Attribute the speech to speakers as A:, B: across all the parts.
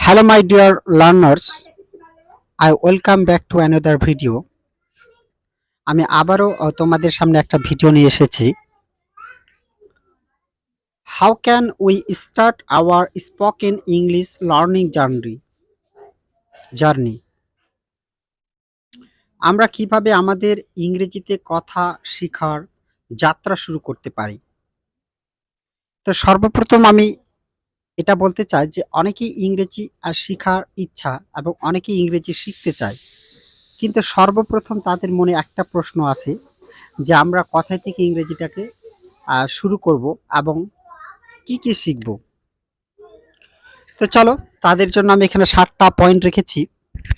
A: Hello, my dear learners. I welcome back to another video. আমি আবারও তোমাদের সামনে একটা ভিডিও নিয়ে এসেছি। How can we start our spoken English learning journey? আমরা কিভাবে আমাদের ইংরেজিতে কথা শেখার যাত্রা শুরু করতে পারি? তো সর্বপ্রথম আমি এটা বলতে চাই যে অনেকেই ইংরেজি শেখার ইচ্ছা এবং অনেকেই ইংরেজি শিখতে চায়। কিন্তু সর্বপ্রথম তাদের মনে একটা প্রশ্ন আছে যে আমরা কোথায় থেকে ইংরেজিটাকে শুরু করব এবং কি শিখব। তো চলো তাদের জন্য আমি এখানে 7টা পয়েন্ট রেখেছি।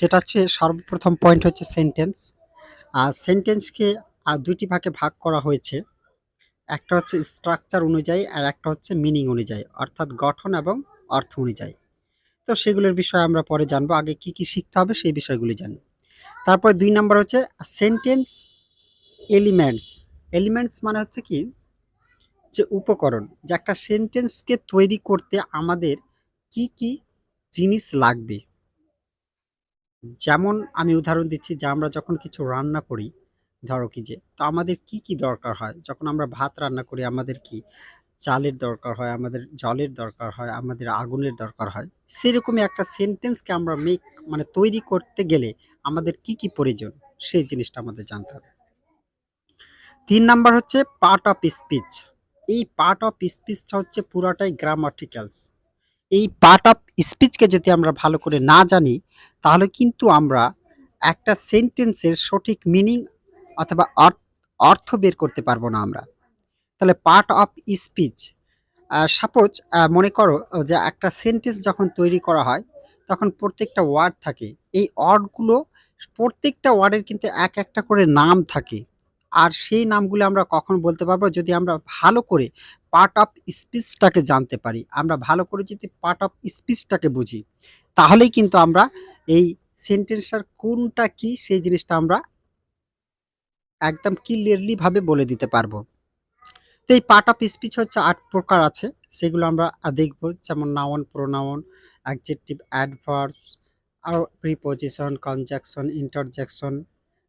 A: যেটা হচ্ছে সর্বপ্রথম পয়েন্ট হচ্ছে সেন্টেন্স। সেন্টেন্সকে দুইটি ভাগে ভাগ করা হয়েছে। একটা হচ্ছে স্ট্রাকচার অনুযায়ী আর একটা হচ্ছে মিনিং অনুযায়ী, অর্থাৎ গঠন এবং অর্থ অনুযায়ী। তো সেগুলোর বিষয়ে আমরা পরে জানবো। আগে কি শিখতে হবে সেই বিষয়গুলি জানি। তারপর 2 নাম্বার হচ্ছে সেন্টেন্স এলিমেন্টস। এলিমেন্টস মানে হচ্ছে কি যে উপকরণ, যে একটা সেন্টেন্সকে তৈরি করতে আমাদের কি জিনিস লাগবে। যেমন আমি উদাহরণ দিচ্ছি যে আমরা যখন কিছু রান্না করি, ধরো কি যে তো আমাদের কি দরকার হয়। যখন আমরা ভাত রান্না করি আমাদের কি চালের দরকার হয়, আমাদের জলের দরকার হয়, আমাদের আগুনের দরকার হয়। সেরকমই একটা সেন্টেন্সকে আমরা মানে তৈরি করতে গেলে আমাদের কি প্রয়োজন সেই জিনিসটা আমাদের জানতে হবে। 3 নাম্বার হচ্ছে পার্ট অফ স্পিচ। এই পার্ট অফ স্পিচটা হচ্ছে পুরাটাই গ্রামাটিক্যালস। এই পার্ট অফ স্পিচকে যদি আমরা ভালো করে না জানি তাহলে কিন্তু আমরা একটা সেন্টেন্সের সঠিক মিনিং অথবা অর্থ বের করতে পারবো না আমরা। তাহলে পার্ট অফ স্পিচ, সাপোজ মনে করো যে একটা সেন্টেন্স যখন তৈরি করা হয় তখন প্রত্যেকটা ওয়ার্ড থাকে। এই ওয়ার্ডগুলো প্রত্যেকটা ওয়ার্ডের কিন্তু একটা করে নাম থাকে। আর সেই নামগুলো আমরা কখন বলতে পারবো যদি আমরা ভালো করে পার্ট অফ স্পিচটাকে জানতে পারি। আমরা ভালো করে যদি পার্ট অফ স্পিচটাকে বুঝি তাহলেই কিন্তু আমরা এই সেন্টেন্সটার কোনটা কি সেই জিনিসটা আমরা একদম ক্লিয়ারলি ভাবে বলে দিতে পারবো। তো এই পার্ট অফ স্পিচ হচ্ছে 8 প্রকার আছে। সেগুলো আমরা দেখব। যেমন নাউন, প্রোনাউন, অ্যাডজেক্টিভ, অ্যাডভার্বস, আর প্রিপজিশন, কনজাংশন, ইন্টারজেকশন,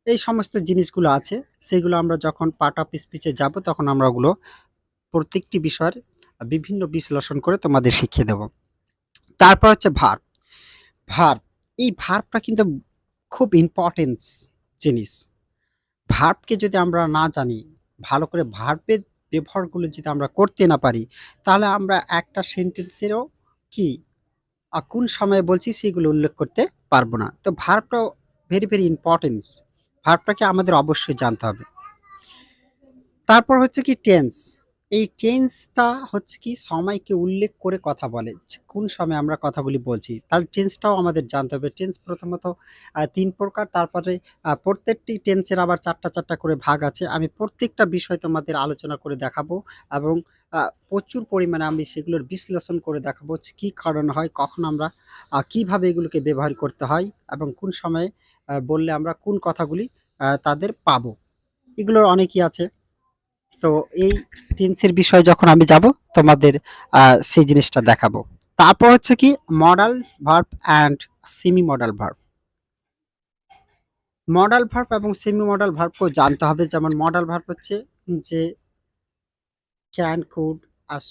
A: এই সমস্ত জিনিসগুলো আছে। সেগুলো আমরা যখন পার্ট অফ স্পিচে যাব তখন আমরা ওগুলো প্রত্যেকটি বিষয়ের বিভিন্ন বিশ্লেষণ করে তোমাদের শিখিয়ে দেব। তারপর হচ্ছে ভার্ব। ভার্ব, এই ভার্বটা কিন্তু খুব ইম্পর্টেন্স জিনিস। ভার্বকে যদি আমরা না জানি, ভালো করে ভার্বের ব্যবহারগুলো যদি আমরা করতে না পারি, তাহলে আমরা একটা সেন্টেন্সেরও কি কোন সময়ে বলছি সেগুলো উল্লেখ করতে পারবো না। তো ভার্বটাও ভেরি ইম্পর্টেন্স। ভার্বটাকে আমাদের অবশ্যই জানতে হবে। তারপর হচ্ছে কি টেন্স। এই টেন্সটা হচ্ছে কি সময়কে উল্লেখ করে কথা বলে যে কোন সময় আমরা কথাগুলি বলছি। তার টেন্সটাও আমাদের জানতে হবে। টেন্স প্রথমত 3 প্রকার। তারপরে প্রত্যেকটি টেন্সের আবার 4টা করে ভাগ আছে। আমি প্রত্যেকটা বিষয় তোমাদের আলোচনা করে দেখাবো এবং প্রচুর পরিমাণে আমি সেগুলোর বিশ্লেষণ করে দেখাবো যে কি কারণে হয়, কখন আমরা কিভাবে এগুলোকে ব্যবহার করতে হয় এবং কোন সময়ে বললে আমরা কোন কথাগুলি তাদের পাবো। এগুলোর অনেকই আছে। তো এই টেন্সের বিষয়ে যখন আমি যাব তোমাদের সেই জিনিসটা দেখাবো। তারপর হচ্ছে কি modal verb and semi modal verb. Modal verb এবং সেমি মডাল ভার্বকেও জানতে হবে। যেমন মডাল ভার্ব হচ্ছে যে ক্যান, কুড,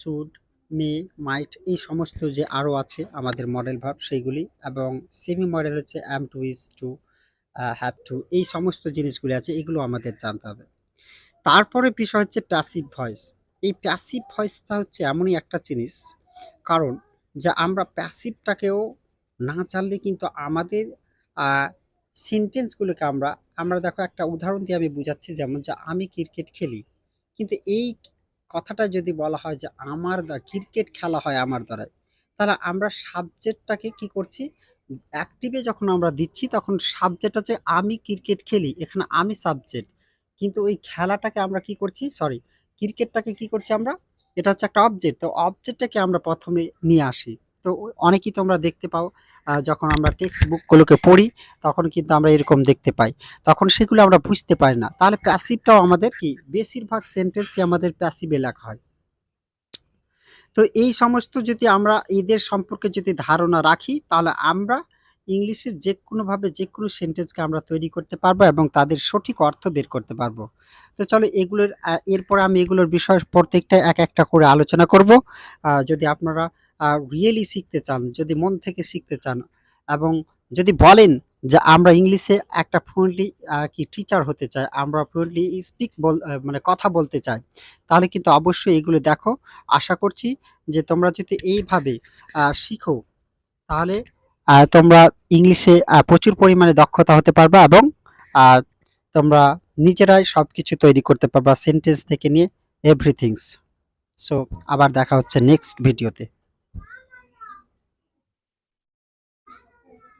A: শুড, মে, মাইট, এই সমস্ত যে আরও আছে আমাদের মডেল ভার্ব সেইগুলি। এবং সেমি মডেল হচ্ছে am, to, is, to, have to, এই সমস্ত জিনিসগুলি আছে, এগুলো আমাদের জানতে হবে। তারপরে বিষয় হচ্ছে প্যাসিভ ভয়েস। এই প্যাসিভ ভয়েসটা হচ্ছে এমনই একটা জিনিস, কারণ যে আমরা প্যাসিভটাকেও না জানলে কিন্তু আমাদের সেন্টেন্সগুলোকে আমরা আমরা দেখো একটা উদাহরণ দিয়ে আমি বুঝাচ্ছি। যেমন যে আমি ক্রিকেট খেলি, কিন্তু এই কথাটা যদি বলা হয় যে ক্রিকেট খেলা হয় আমার দ্বারাই, তাহলে আমরা সাবজেক্টটাকে কি করছি, অ্যাক্টিভে যখন আমরা দিচ্ছি তখন সাবজেক্ট হচ্ছে আমি ক্রিকেট খেলি, এখানে আমি সাবজেক্ট। কিন্তু ওই খেলাটাকে আমরা কি করছি, সরি, ক্রিকেটটাকে কি করছি আমরা, এটা হচ্ছে একটা অবজেক্ট। তো অবজেক্টটাকে আমরা প্রথমে নিয়ে আসি। তো অনেকেই তোমরা দেখতে পাও যখন আমরা টেক্সট বুকগুলোকে পড়ি তখন কিন্তু আমরা এরকম দেখতে পাই। তখন সেগুলো আমরা বুঝতে পারি না। তাহলে প্যাসিভটাও আমাদের কি বেশিরভাগ সেন্টেন্সই আমাদের প্যাসিভে লেখা হয়। তো এই সমস্ত যদি আমরা এদের সম্পর্কে যদি ধারণা রাখি, তাহলে আমরা ইংলিশের যেকোনোভাবে যেকোনো সেন্টেন্সকে আমরা তৈরি করতে পারবো এবং তাদের সঠিক অর্থ বের করতে পারবো। তো চলো এগুলোর এরপরে আমি এগুলোর বিষয় প্রত্যেকটা এক একটা করে আলোচনা করব। যদি আপনারা রিয়েলি শিখতে চান, যদি মন থেকে শিখতে চান এবং যদি বলেন যে আমরা ইংলিশে একটা ফ্লুয়েন্টলি কি টিচার হতে চাই, আমরা ফ্লুয়েন্টলি মানে কথা বলতে চাই, তাহলে কিন্তু অবশ্যই এগুলো দেখো। আশা করছি যে তোমরা যদি এইভাবে শিখো, তাহলে তোমরা ইংলিশে প্রচুর পরিমাণে দক্ষতা হতে পারবা এবং আহ, তোমরা নিজেরাই সবকিছু তৈরি করতে পারবা, সেন্টেন্স থেকে নিয়ে এভরিথিংস। সো আবার দেখা হচ্ছে নেক্সট ভিডিওতে।